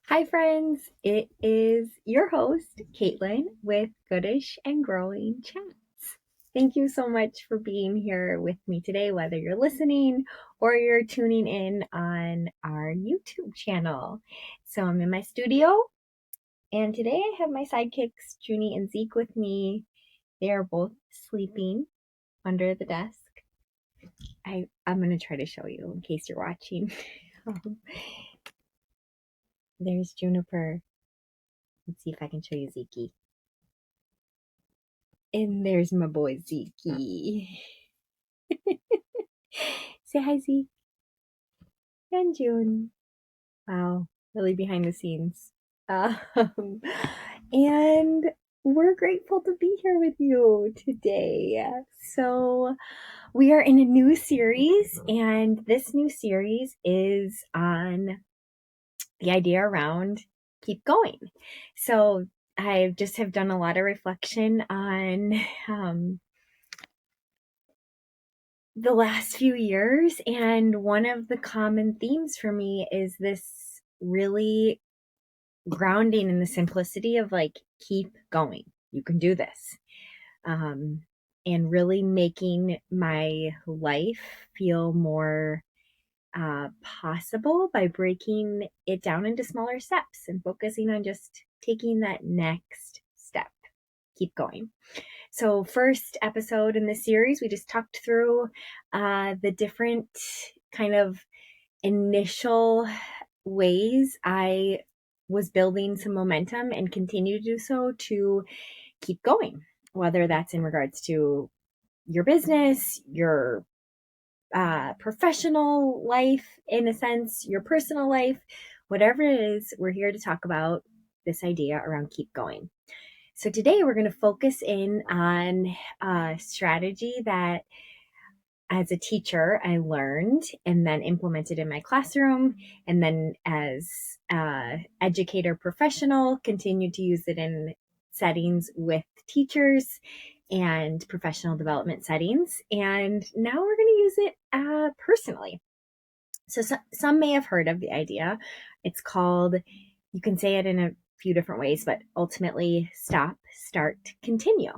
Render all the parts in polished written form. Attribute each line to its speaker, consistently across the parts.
Speaker 1: Hi, friends. It is your host, Caitlin, with Goodish and Growing Chats. Thank you so much for being here with me today, whether you're listening or you're tuning in on our YouTube channel. So I'm in my studio, and today I have my sidekicks, Junie and Zeke, with me. They are both sleeping under the desk. I'm going to try to show you in case you're watching. There's Juniper. Let's see if I can show you Zeke. And there's my boy Zeke. Say hi, Zeke. And June. Wow, really behind the scenes. And we're grateful to be here with you today. So, we are in a new series, and this new series is on the idea around keep going. So, I just have done a lot of reflection on the last few years, and one of the common themes for me is this really grounding in the simplicity of like, keep going, you can do this, and really making my life feel more possible by breaking it down into smaller steps and focusing on just taking that next step. Keep going. So, first episode in this series, we just talked through the different kind of initial ways I was building some momentum and continue to do so to keep going, whether that's in regards to your business, your professional life, in a sense, your personal life, whatever it is, we're here to talk about this idea around keep going. So today we're going to focus in on a strategy that as a teacher I learned and then implemented in my classroom, and then as educator professional continued to use it in settings with teachers and professional development settings. And now we're going to use it personally. So some may have heard of the idea. It's called, you can say it in a few different ways, but ultimately stop, start, continue.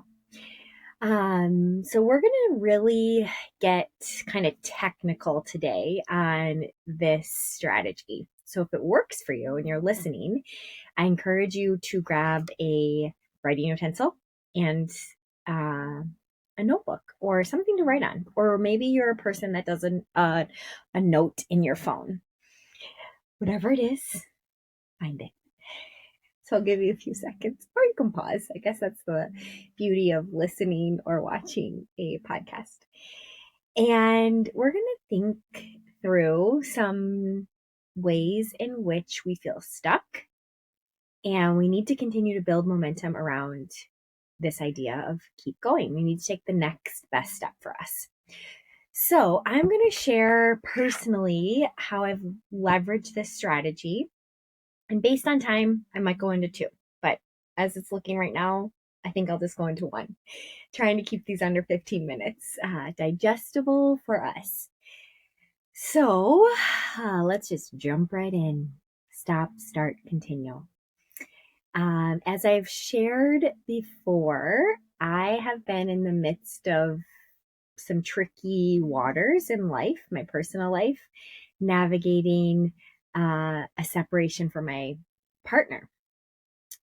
Speaker 1: So we're going to really get kind of technical today on this strategy. So if it works for you and you're listening, I encourage you to grab a writing utensil and a notebook or something to write on. Or maybe you're a person that does a note in your phone. Whatever it is, find it. So I'll give you a few seconds, or you can pause. I guess that's the beauty of listening or watching a podcast. And we're going to think through some ways in which we feel stuck, and we need to continue to build momentum around this idea of keep going. We need to take the next best step for us. So I'm going to share personally how I've leveraged this strategy. And based on time, I might go into two. But as it's looking right now, I think I'll just go into one. Trying to keep these under 15 minutes, digestible for us. So let's just jump right in. Stop, start, continue. As I've shared before, I have been in the midst of some tricky waters in life, my personal life, navigating a separation from my partner.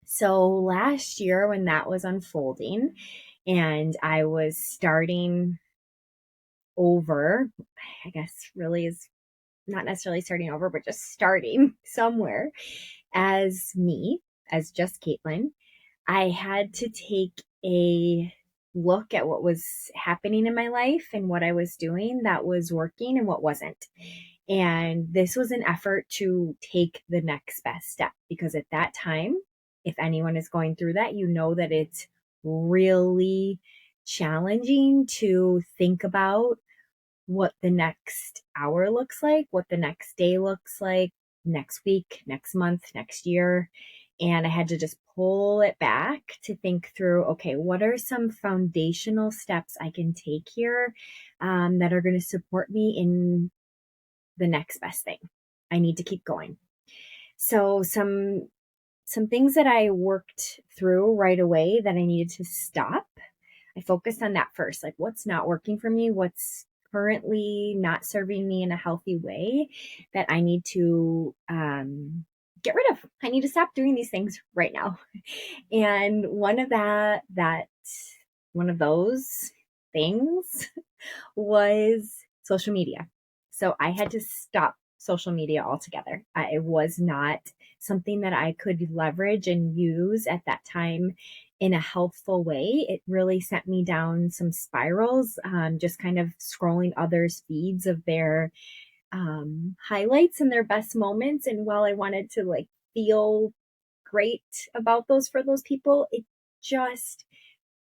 Speaker 1: So last year, when that was unfolding and I was starting over, I guess really is not necessarily starting over, but just starting somewhere as me, as just Caitlin, I had to take a look at what was happening in my life and what I was doing that was working and what wasn't. And this was an effort to take the next best step, because at that time, if anyone is going through that, you know that it's really challenging to think about what the next hour looks like, what the next day looks like, next week, next month, next year. And I had to just pull it back to think through, okay, what are some foundational steps I can take here that are going to support me in the next best thing? I need to keep going. So some things that I worked through right away that I needed to stop. I focused on that first, like what's not working for me, what's currently not serving me in a healthy way that I need to get rid of. I need to stop doing these things right now. And one of those things was social media. So I had to stop social media altogether. It was not something that I could leverage and use at that time in a healthful way. It really sent me down some spirals, just kind of scrolling others' feeds of their highlights and their best moments. And while I wanted to like feel great about those for those people, it just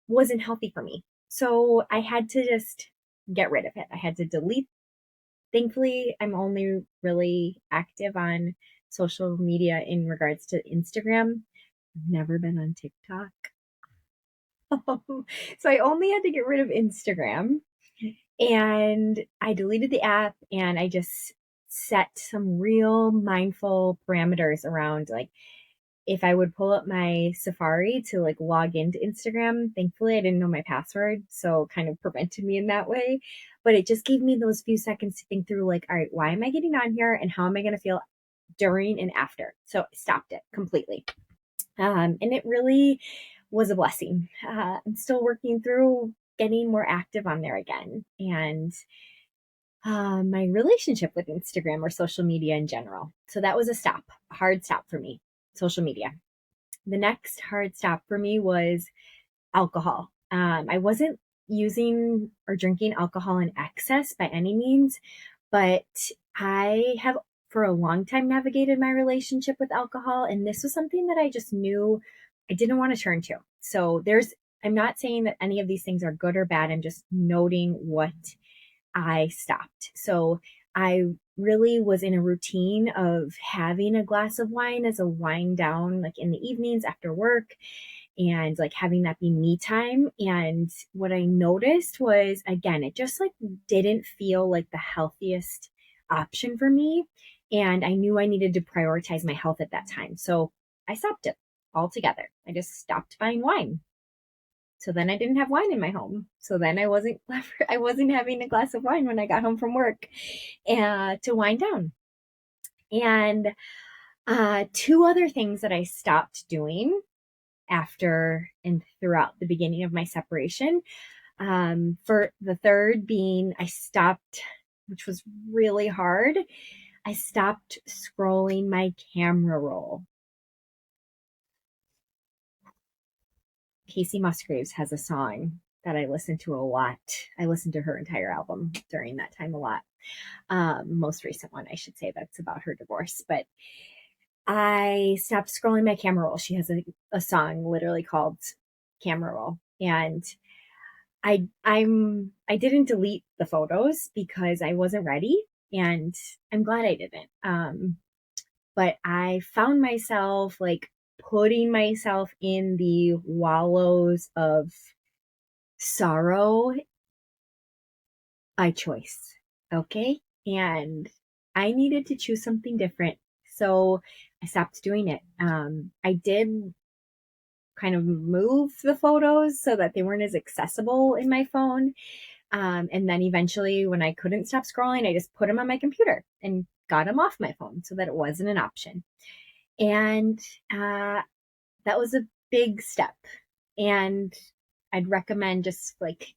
Speaker 1: wasn't healthy for me. So I had to just get rid of it. I had to delete. Thankfully, I'm only really active on social media in regards to Instagram. I've never been on TikTok. So I only had to get rid of Instagram, and I deleted the app, and I just set some real mindful parameters around like if I would pull up my Safari to like log into Instagram. Thankfully, I didn't know my password, so kind of prevented me in that way. But it just gave me those few seconds to think through like, all right, why am I getting on here and how am I going to feel during and after? So I stopped it completely. And it really was a blessing. I'm still working through getting more active on there again. And my relationship with Instagram or social media in general. So that was a hard stop for me, social media. The next hard stop for me was alcohol. I wasn't using or drinking alcohol in excess by any means, but I have for a long time navigated my relationship with alcohol. And this was something that I just knew I didn't want to turn to. So I'm not saying that any of these things are good or bad. I'm just noting what I stopped. So I really was in a routine of having a glass of wine as a wind down, like in the evenings after work, and like having that be me time. And what I noticed was, again, it just like didn't feel like the healthiest option for me. And I knew I needed to prioritize my health at that time. So I stopped it altogether. I just stopped buying wine. So then I didn't have wine in my home. So then I wasn't having a glass of wine when I got home from work to wind down. And two other things that I stopped doing after and throughout the beginning of my separation. For the third being, I stopped, which was really hard. I stopped scrolling my camera roll. Casey Musgraves has a song that I listen to a lot. I listened to her entire album during that time a lot. Most recent one, I should say, that's about her divorce. But I stopped scrolling my camera roll. She has a song literally called Camera Roll. And I didn't delete the photos because I wasn't ready. And I'm glad I didn't. But I found myself like putting myself in the wallows of sorrow by choice. Okay. And I needed to choose something different. So I stopped doing it. I did kind of move the photos so that they weren't as accessible in my phone. And then eventually, when I couldn't stop scrolling, I just put them on my computer and got them off my phone so that it wasn't an option. And that was a big step. And I'd recommend just like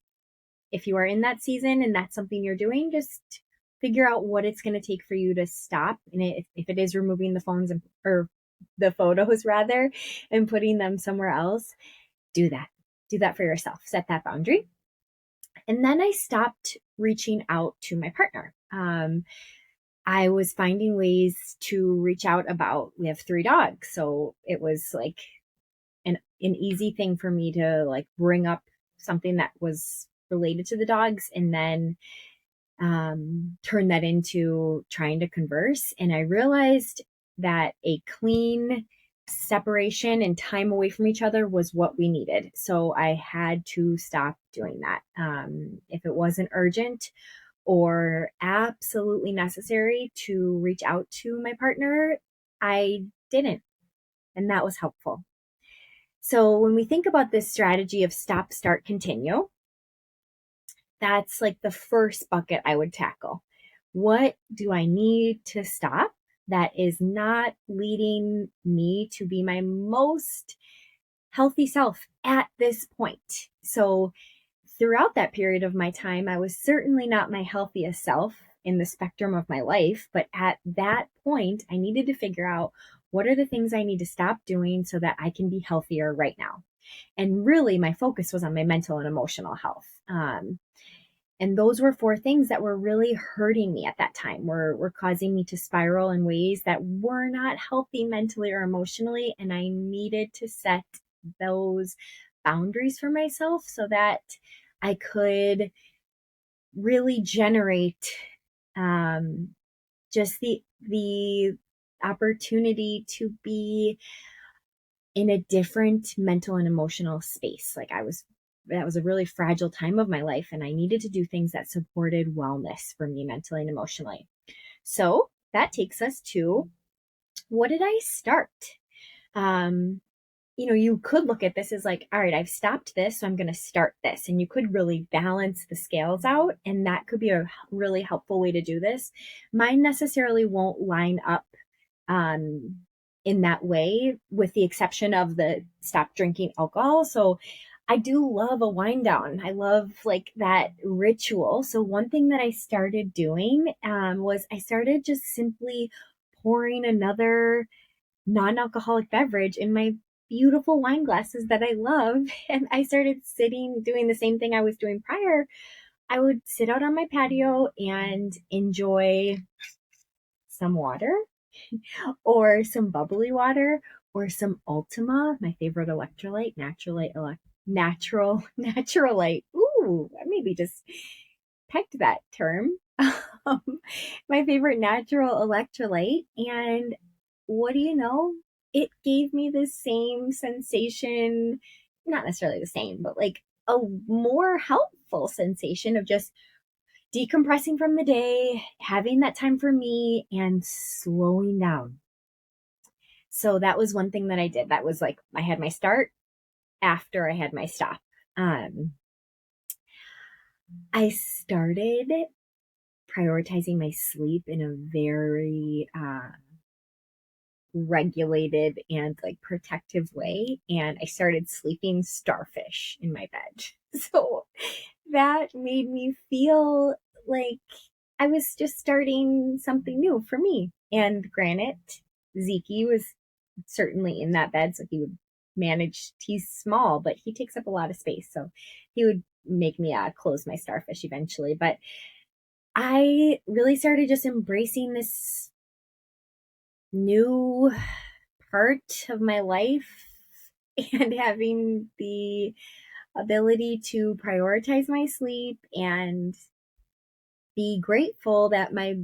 Speaker 1: if you are in that season and that's something you're doing, just figure out what it's going to take for you to stop. And if it is removing the phones or the photos rather, and putting them somewhere else, do that. Do that for yourself. Set that boundary. And then I stopped reaching out to my partner. I was finding ways to reach out we have 3 dogs. So it was like an easy thing for me to like bring up something that was related to the dogs and then turn that into trying to converse. And I realized that a clean separation and time away from each other was what we needed. So I had to stop doing that. If it wasn't urgent or absolutely necessary to reach out to my partner, I didn't. And that was helpful. So when we think about this strategy of stop, start, continue, that's like the first bucket I would tackle. What do I need to stop that is not leading me to be my most healthy self at this point? So throughout that period of my time, I was certainly not my healthiest self in the spectrum of my life. But at that point, I needed to figure out what are the things I need to stop doing so that I can be healthier right now. And really, my focus was on my mental and emotional health. And those were four things that were really hurting me at that time, were causing me to spiral in ways that were not healthy mentally or emotionally. And I needed to set those boundaries for myself so that I could really generate just the opportunity to be in a different mental and emotional space. That was a really fragile time of my life, and I needed to do things that supported wellness for me mentally and emotionally. So that takes us to, what did I start? You could look at this as like, all right, I've stopped this, so I'm going to start this. And you could really balance the scales out. And that could be a really helpful way to do this. Mine necessarily won't line up um, in that way, with the exception of the stop drinking alcohol. So I do love a wind down. I love like that ritual. So one thing that I started doing was I started just simply pouring another non-alcoholic beverage in my beautiful wine glasses that I love. And I started doing the same thing I was doing prior. I would sit out on my patio and enjoy some water or some bubbly water or some Ultima, my favorite electrolyte, natural light. Ooh, I maybe just pecked that term. Um, my favorite natural electrolyte. And what do you know? It gave me the same sensation, not necessarily the same, but like a more helpful sensation of just decompressing from the day, having that time for me, and slowing down. So that was one thing that I did. That was like, I had my start after I had my stop. Um, I started prioritizing my sleep in a very regulated and like protective way. And I started sleeping starfish in my bed. So that made me feel like I was just starting something new for me. And granted, Zeke was certainly in that bed, so he would manage. He's small, but he takes up a lot of space. So he would make me close my starfish eventually. But I really started just embracing this new part of my life and having the ability to prioritize my sleep and be grateful that my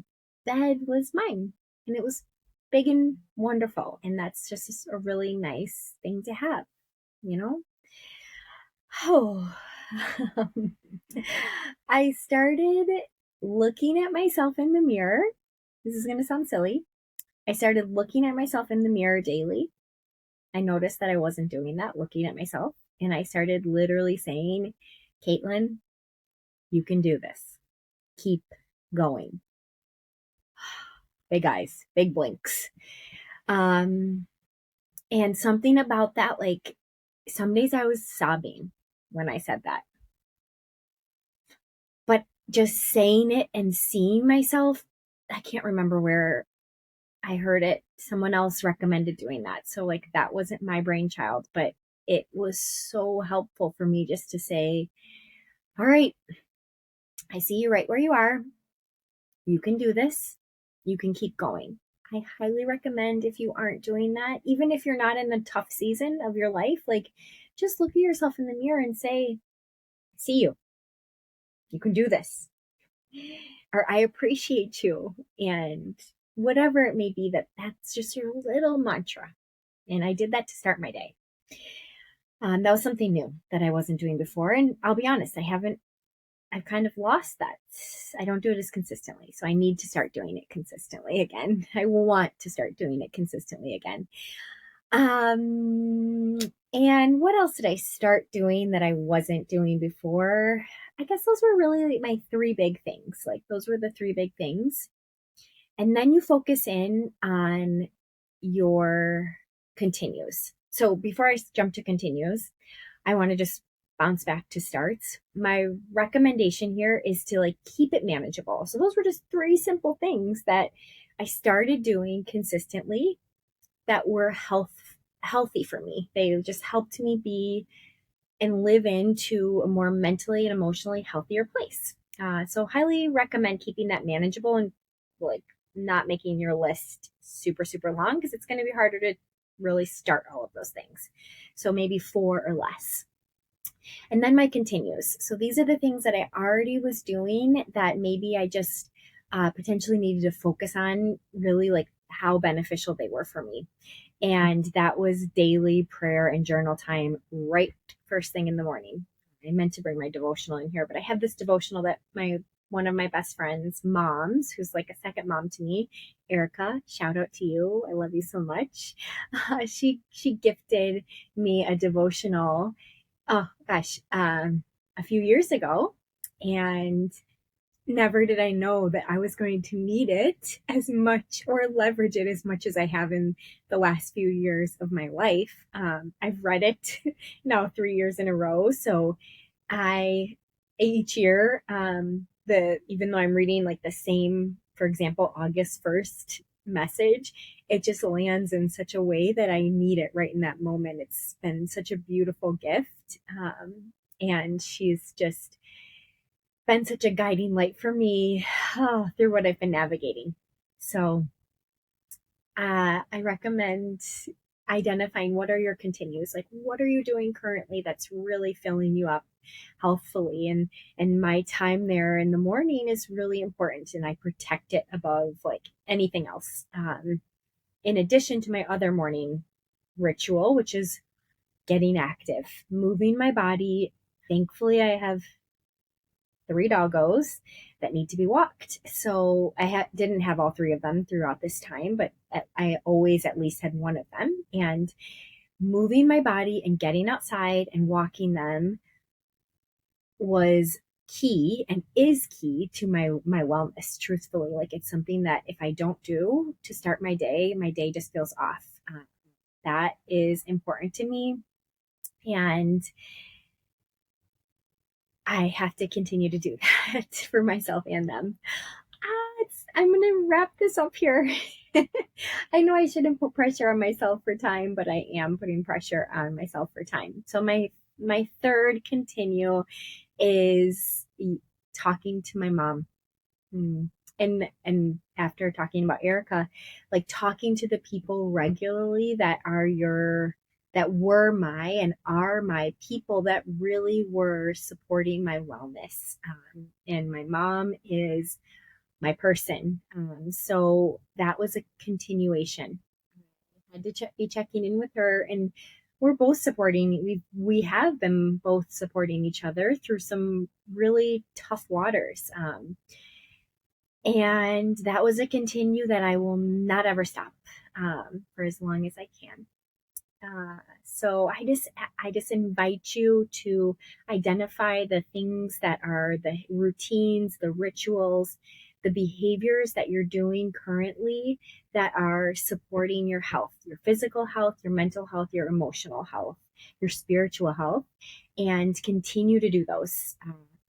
Speaker 1: bed was mine and it was big and wonderful. And that's just a really nice thing to have, you know? Oh, I started looking at myself in the mirror. This is going to sound silly. I started looking at myself in the mirror daily. I noticed that I wasn't doing that, looking at myself. And I started literally saying, Caitlin, you can do this. Keep going. Big eyes, big blinks. And something about that, like some days I was sobbing when I said that. But just saying it and seeing myself, I can't remember where I heard it. Someone else recommended doing that. So like that wasn't my brainchild, but it was so helpful for me just to say, all right, I see you right where you are. You can do this. You can keep going. I highly recommend, if you aren't doing that, even if you're not in a tough season of your life, like just look at yourself in the mirror and say, I see you. You can do this. Or I appreciate you. And whatever it may be, that's just your little mantra. And I did that to start my day. That was something new that I wasn't doing before. And I'll be honest, I haven't I've kind of lost that. I don't do it as consistently. So I need to start doing it consistently again. I want to start doing it consistently again. Um, and what else did I start doing that I wasn't doing before? I guess those were really like my three big things. Like those were the three big things. And then you focus in on your continues. So before I jump to continues, I want to just bounce back to starts. My recommendation here is to like keep it manageable. So those were just three simple things that I started doing consistently that were healthy for me. They just helped me be and live into a more mentally and emotionally healthier place. So highly recommend keeping that manageable and like not making your list super, super long because it's going to be harder to really start all of those things. So maybe four or less. And then my continues. So these are the things that I already was doing that maybe I just potentially needed to focus on really like how beneficial they were for me. And that was daily prayer and journal time right first thing in the morning. I meant to bring my devotional in here, but I have this devotional that one of my best friends' moms, who's like a second mom to me, Erica, shout out to you. I love you so much. She gifted me a devotional, oh gosh, a few years ago. And never did I know that I was going to need it as much or leverage it as much as I have in the last few years of my life. I've read it now 3 years in a row. So I, each year, even though I'm reading like the same, for example, August 1st message, it just lands in such a way that I need it right in that moment. It's been such a beautiful gift. And she's just been such a guiding light for me through what I've been navigating. So I recommend identifying what are your continues, like what are you doing currently that's really filling you up healthfully, and my time there in the morning is really important, and I protect it above like anything else. In addition to my other morning ritual, which is getting active, moving my body. Thankfully, I have three doggos that need to be walked. So I didn't have all three of them throughout this time, but I always at least had one of them. And moving my body and getting outside and walking them was key and is key to my wellness, truthfully. Like it's something that if I don't do to start my day just feels off. That is important to me. And I have to continue to do that for myself and them. I'm going to wrap this up here. I know I shouldn't put pressure on myself for time, but I am putting pressure on myself for time. So my third continue is talking to my mom. And after talking about Erica, like talking to the people regularly that were my and are my people that really were supporting my wellness. And my mom is my person. So that was a continuation. I had to be checking in with her, and we're both supporting. We have been both supporting each other through some really tough waters. And that was a continue that I will not ever stop for as long as I can. So I just invite you to identify the things that are the routines, the rituals, the behaviors that you're doing currently that are supporting your health, your physical health, your mental health, your emotional health, your spiritual health, and continue to do those.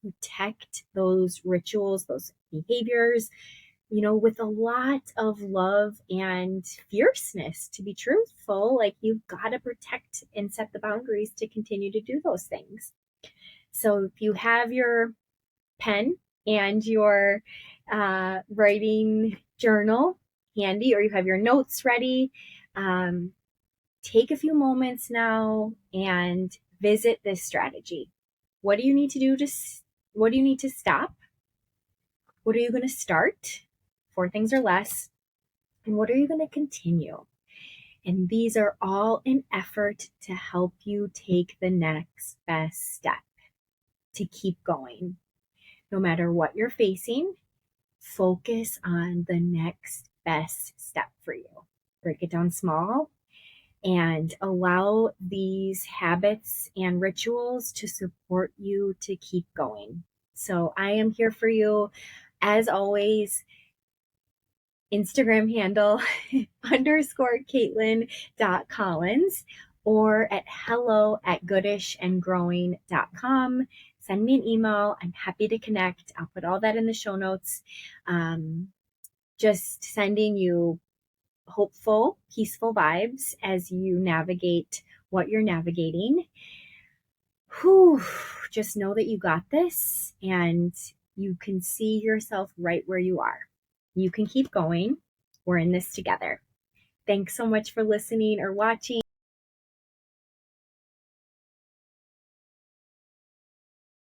Speaker 1: Protect those rituals, those behaviors, with a lot of love and fierceness, to be truthful. Like you've got to protect and set the boundaries to continue to do those things. So if you have your pen and your writing journal handy, or you have your notes ready, take a few moments now and visit this strategy. What do you need to do what do you need to stop? What are you going to start? 4 things or less. And what are you going to continue? And these are all an effort to help you take the next best step to keep going. no matter what you're facing, focus on the next best step for you. Break it down small and allow these habits and rituals to support you to keep going. So I am here for you. As always, Instagram handle _Caitlin.Collins or at hello@goodishandgrowing.com. Send me an email. I'm happy to connect. I'll put all that in the show notes. Just sending you hopeful, peaceful vibes as you navigate what you're navigating. Just know that you got this and you can see yourself right where you are. You can keep going. We're in this together. Thanks so much for listening or watching.